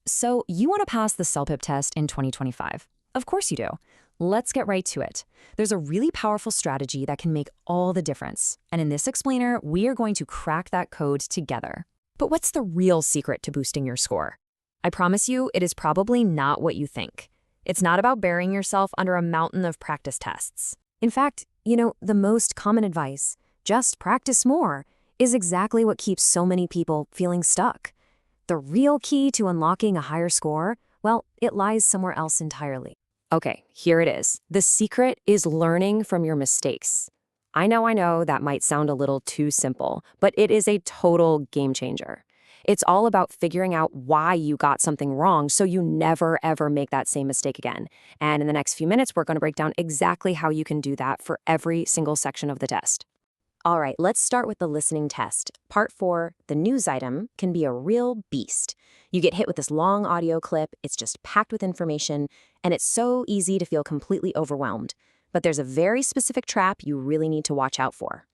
So you want to pass the CELPIP test in 2025? Of course you do. Let's get right to it. There's a really powerful strategy that can make all the difference. And in this explainer, we are going to crack that code together. But what's the real secret to boosting your score? I promise you, it is probably not what you think. It's not about burying yourself under a mountain of practice tests. In fact, the most common advice, just practice more, is exactly what keeps so many people feeling stuck. The real key to unlocking a higher score, well, it lies somewhere else entirely. Okay, here it is. The secret is learning from your mistakes. I know that might sound a little too simple, but it is a total game changer. It's all about figuring out why you got something wrong so you never, ever make that same mistake again. And in the next few minutes, we're going to break down exactly how you can do that for every single section of the test. All right, let's start with the listening test. Part 4, the news item, can be a real beast. You get hit with this long audio clip, it's just packed with information, and it's so easy to feel completely overwhelmed. But there's a very specific trap you really need to watch out for.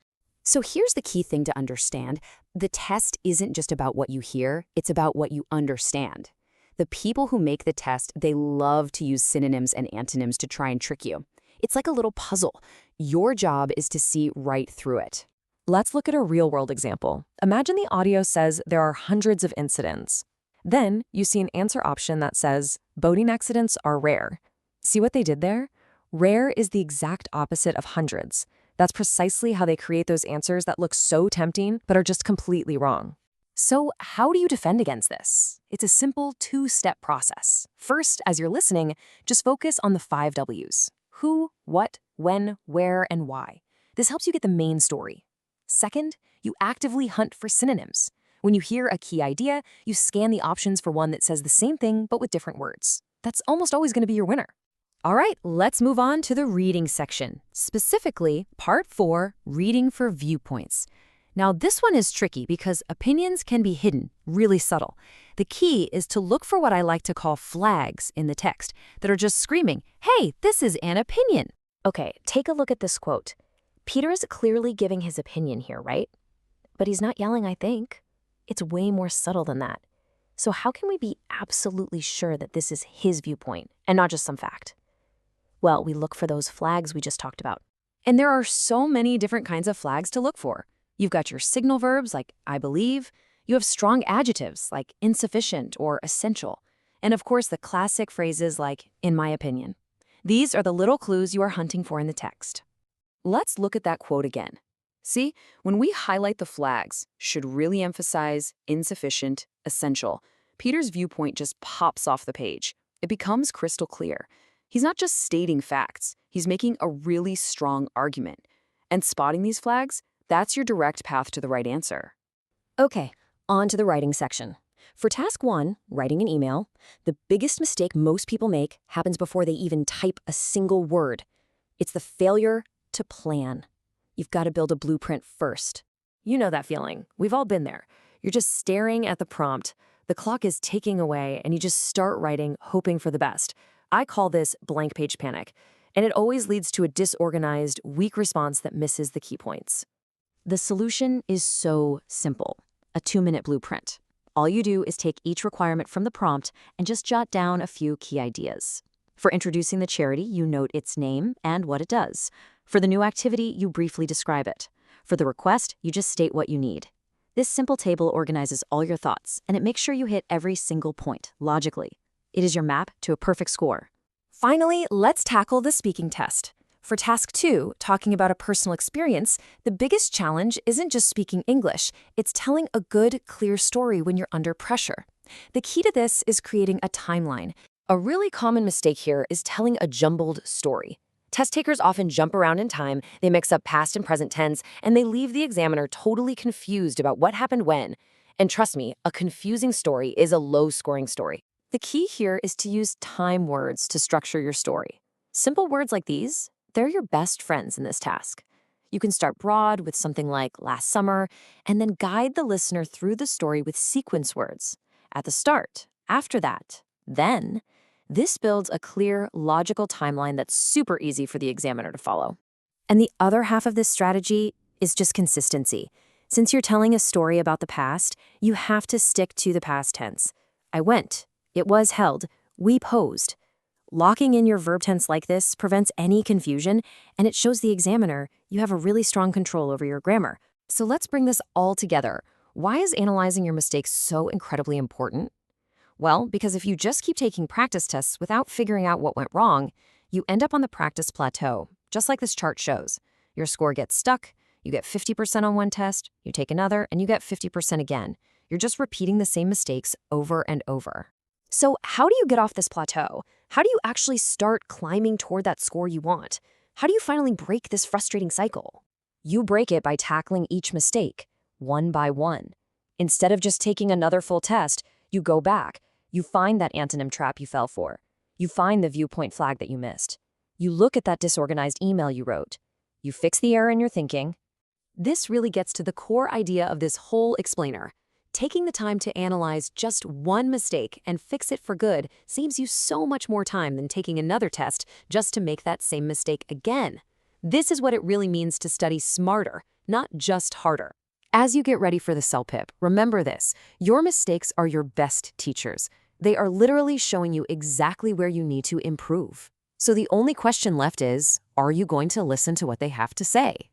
So here's the key thing to understand. The test isn't just about what you hear, it's about what you understand. The people who make the test, they love to use synonyms and antonyms to try and trick you. It's like a little puzzle. Your job is to see right through it. Let's look at a real-world example. Imagine the audio says there are hundreds of incidents. Then you see an answer option that says, boating accidents are rare. See what they did there? Rare is the exact opposite of hundreds. That's precisely how they create those answers that look so tempting but are just completely wrong. So how do you defend against this? It's a simple 2-step process. First, as you're listening, just focus on the 5 W's. Who, what, when, where, and why. This helps you get the main story. Second, you actively hunt for synonyms. When you hear a key idea, you scan the options for one that says the same thing but with different words. That's almost always going to be your winner. All right, let's move on to the reading section. Specifically, Part 4, reading for viewpoints. Now, this one is tricky because opinions can be hidden, really subtle. The key is to look for what I like to call flags in the text that are just screaming, hey, this is an opinion. Okay, take a look at this quote. Peter is clearly giving his opinion here, right? But he's not yelling, I think. It's way more subtle than that. So how can we be absolutely sure that this is his viewpoint and not just some fact? Well, we look for those flags we just talked about. And there are so many different kinds of flags to look for. You've got your signal verbs like I believe. You have strong adjectives like insufficient or essential. And of course, the classic phrases like in my opinion. These are the little clues you are hunting for in the text. Let's look at that quote again. See, when we highlight the flags, should really emphasize insufficient, essential, Peter's viewpoint just pops off the page. It becomes crystal clear. He's not just stating facts, he's making a really strong argument. And spotting these flags, that's your direct path to the right answer. Okay, on to the writing section. For task 1, writing an email, the biggest mistake most people make happens before they even type a single word. It's the failure to plan. You've got to build a blueprint first. You know that feeling. We've all been there. You're just staring at the prompt. The clock is ticking away, and you just start writing, hoping for the best. I call this blank page panic, and it always leads to a disorganized, weak response that misses the key points. The solution is so simple. A 2-minute blueprint. All you do is take each requirement from the prompt and just jot down a few key ideas. For introducing the charity, you note its name and what it does. For the new activity, you briefly describe it. For the request, you just state what you need. This simple table organizes all your thoughts, and it makes sure you hit every single point, logically. It is your map to a perfect score. Finally, let's tackle the speaking test. For task 2, talking about a personal experience, the biggest challenge isn't just speaking English, it's telling a good, clear story when you're under pressure. The key to this is creating a timeline. A really common mistake here is telling a jumbled story. Test takers often jump around in time, they mix up past and present tense, and they leave the examiner totally confused about what happened when. And trust me, a confusing story is a low-scoring story. The key here is to use time words to structure your story. Simple words like these, they're your best friends in this task. You can start broad with something like last summer, and then guide the listener through the story with sequence words. At the start, after that, then. This builds a clear, logical timeline that's super easy for the examiner to follow. And the other half of this strategy is just consistency. Since you're telling a story about the past, you have to stick to the past tense. I went, It was held. We posed. Locking in your verb tense like this prevents any confusion, and it shows the examiner you have a really strong control over your grammar. So let's bring this all together. Why is analyzing your mistakes so incredibly important? Well, because if you just keep taking practice tests without figuring out what went wrong, you end up on the practice plateau, just like this chart shows. Your score gets stuck, you get 50% on one test, you take another, and you get 50% again. You're just repeating the same mistakes over and over. So how do you get off this plateau? How do you actually start climbing toward that score you want? How do you finally break this frustrating cycle? You break it by tackling each mistake, one by one. Instead of just taking another full test, you go back. You find that antonym trap you fell for. You find the viewpoint flag that you missed. You look at that disorganized email you wrote. You fix the error in your thinking. This really gets to the core idea of this whole explainer. Taking the time to analyze just one mistake and fix it for good saves you so much more time than taking another test just to make that same mistake again. This is what it really means to study smarter, not just harder. As you get ready for the CELPIP, remember this: your mistakes are your best teachers. They are literally showing you exactly where you need to improve. So the only question left is, are you going to listen to what they have to say?